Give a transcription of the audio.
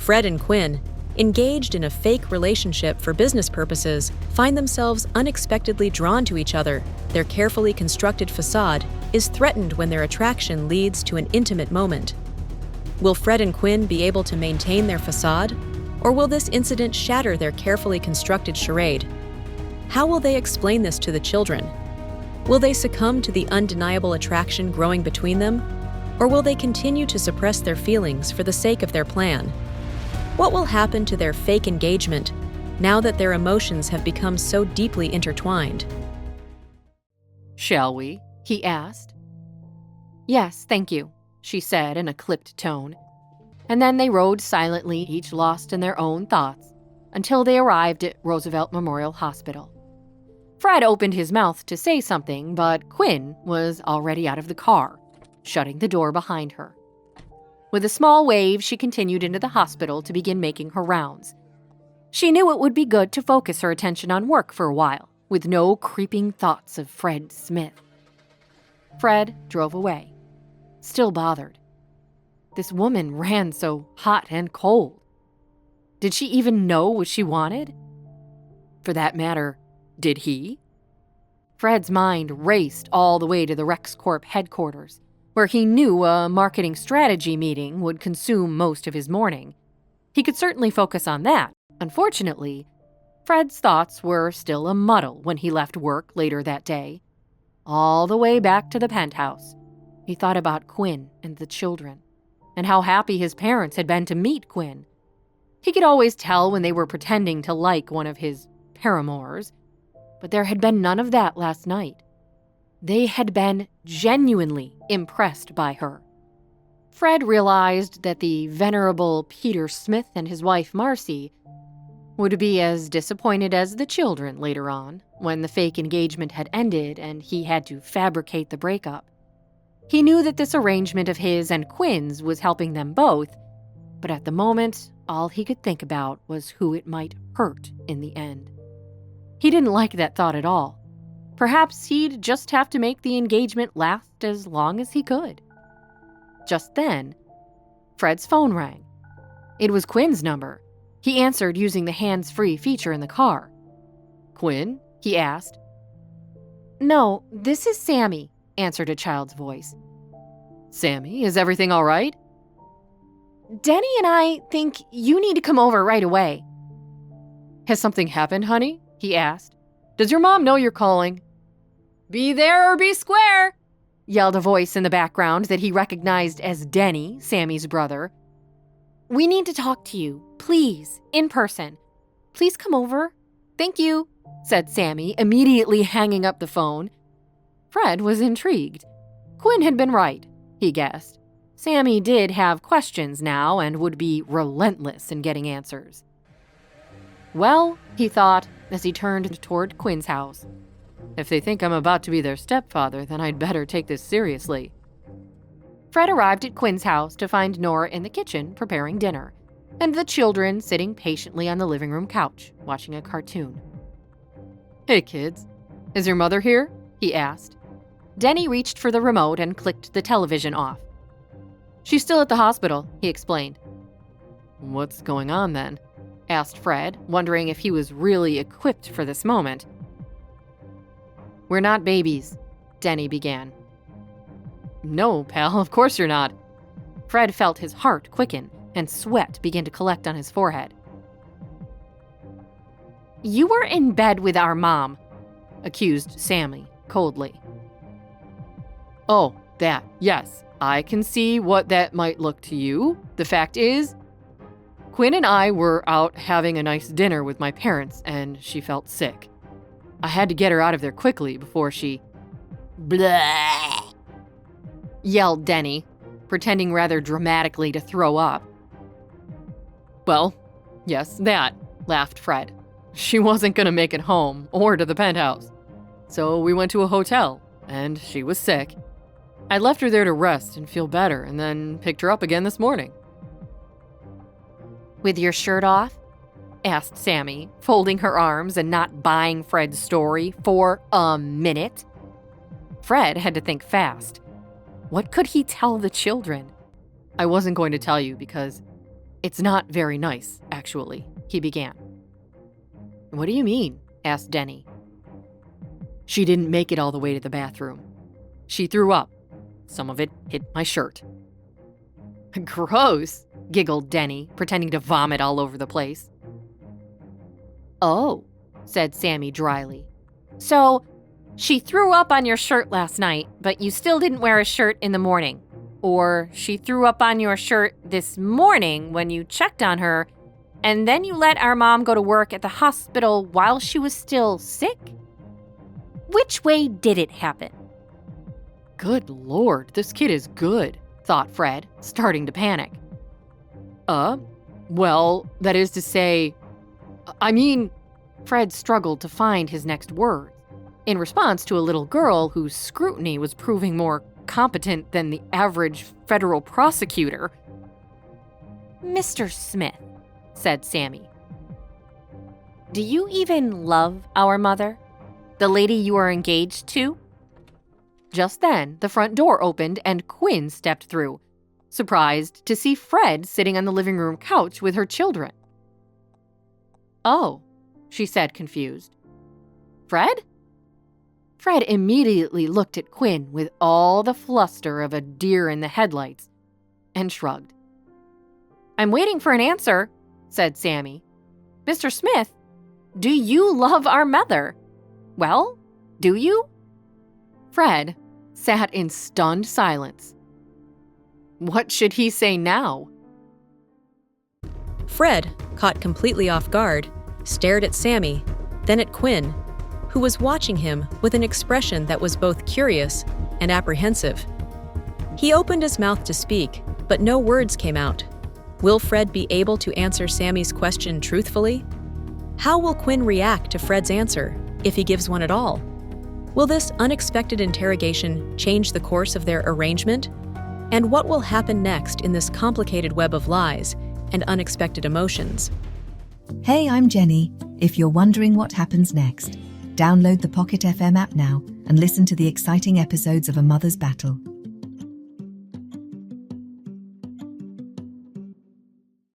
Fred and Quinn, engaged in a fake relationship for business purposes, find themselves unexpectedly drawn to each other. Their carefully constructed facade is threatened when their attraction leads to an intimate moment. Will Fred and Quinn be able to maintain their facade, or will this incident shatter their carefully constructed charade? How will they explain this to the children? Will they succumb to the undeniable attraction growing between them, or will they continue to suppress their feelings for the sake of their plan? What will happen to their fake engagement now that their emotions have become so deeply intertwined? "Shall we?" he asked. "Yes, thank you," she said in a clipped tone. And then they rode silently, each lost in their own thoughts, until they arrived at Roosevelt Memorial Hospital. Fred opened his mouth to say something, but Quinn was already out of the car, shutting the door behind her. With a small wave, she continued into the hospital to begin making her rounds. She knew it would be good to focus her attention on work for a while, with no creeping thoughts of Fred Smith. Fred drove away, still bothered. This woman ran so hot and cold. Did she even know what she wanted? For that matter, did he? Fred's mind raced all the way to the RexCorp headquarters, where he knew a marketing strategy meeting would consume most of his morning. He could certainly focus on that. Unfortunately, Fred's thoughts were still a muddle when he left work later that day. All the way back to the penthouse, he thought about Quinn and the children, and how happy his parents had been to meet Quinn. He could always tell when they were pretending to like one of his paramours, but there had been none of that last night. They had been genuinely impressed by her. Fred realized that the venerable Peter Smith and his wife Marcy would be as disappointed as the children later on, when the fake engagement had ended and he had to fabricate the breakup. He knew that this arrangement of his and Quinn's was helping them both, but at the moment, all he could think about was who it might hurt in the end. He didn't like that thought at all. Perhaps he'd just have to make the engagement last as long as he could. Just then, Fred's phone rang. It was Quinn's number. He answered using the hands-free feature in the car. "Quinn?" he asked. "No, this is Sammy," answered a child's voice. "Sammy, is everything all right?" "Denny and I think you need to come over right away." "Has something happened, honey?" he asked. "Does your mom know you're calling?" "Be there or be square," yelled a voice in the background that he recognized as Denny, Sammy's brother. "We need to talk to you, please, in person. Please come over. Thank you," said Sammy, immediately hanging up the phone. Fred was intrigued. Quinn had been right, he guessed. Sammy did have questions now and would be relentless in getting answers. Well, he thought as he turned toward Quinn's house, if they think I'm about to be their stepfather, then I'd better take this seriously. Fred arrived at Quinn's house to find Nora in the kitchen preparing dinner, and the children sitting patiently on the living room couch, watching a cartoon. "Hey, kids. Is your mother here?" he asked. Denny reached for the remote and clicked the television off. "She's still at the hospital," he explained. "What's going on then?" asked Fred, wondering if he was really equipped for this moment. "We're not babies," Denny began. "No, pal, of course you're not." Fred felt his heart quicken and sweat begin to collect on his forehead. "You were in bed with our mom," accused Sammy coldly. "Oh, that, yes. I can see what that might look to you. The fact is, Quinn and I were out having a nice dinner with my parents, and she felt sick. I had to get her out of there quickly before she..." "Blah!" yelled Denny, pretending rather dramatically to throw up. "Well, yes, that," laughed Fred. "She wasn't going to make it home or to the penthouse. So we went to a hotel, and she was sick. I left her there to rest and feel better, and then picked her up again this morning." "With your shirt off?" asked Sammy, folding her arms and not buying Fred's story for a minute. Fred had to think fast. What could he tell the children? "I wasn't going to tell you because "It's not very nice, actually," he began. "What do you mean?" asked Denny. "She didn't make it all the way to the bathroom. She threw up. Some of it hit my shirt." "Gross," giggled Denny, pretending to vomit all over the place. "Oh," said Sammy dryly. "So, she threw up on your shirt last night, but you still didn't wear a shirt in the morning. Or she threw up on your shirt this morning when you checked on her, and then you let our mom go to work at the hospital while she was still sick? Which way did it happen?" "Good Lord, this kid is good," thought Fred, starting to panic. Well, that is to say, Fred struggled to find his next words, in response to a little girl whose scrutiny was proving more competent than the average federal prosecutor. "Mr. Smith," said Sammy, "do you even love our mother? The lady you are engaged to?" Just then, the front door opened and Quinn stepped through, surprised to see Fred sitting on the living room couch with her children. "Oh," she said, confused. "Fred?" Fred immediately looked at Quinn with all the fluster of a deer in the headlights and shrugged. "I'm waiting for an answer," said Sammy. "Mr. Smith, do you love our mother? Well, do you?" Fred sat in stunned silence. What should he say now? Fred, caught completely off guard, stared at Sammy, then at Quinn, who was watching him with an expression that was both curious and apprehensive. He opened his mouth to speak, but no words came out. Will Fred be able to answer Sammy's question truthfully? How will Quinn react to Fred's answer, if he gives one at all? Will this unexpected interrogation change the course of their arrangement? And what will happen next in this complicated web of lies and unexpected emotions? Hey, I'm Jenny. If you're wondering what happens next, download the Pocket FM app now and listen to the exciting episodes of A Mother's Battle.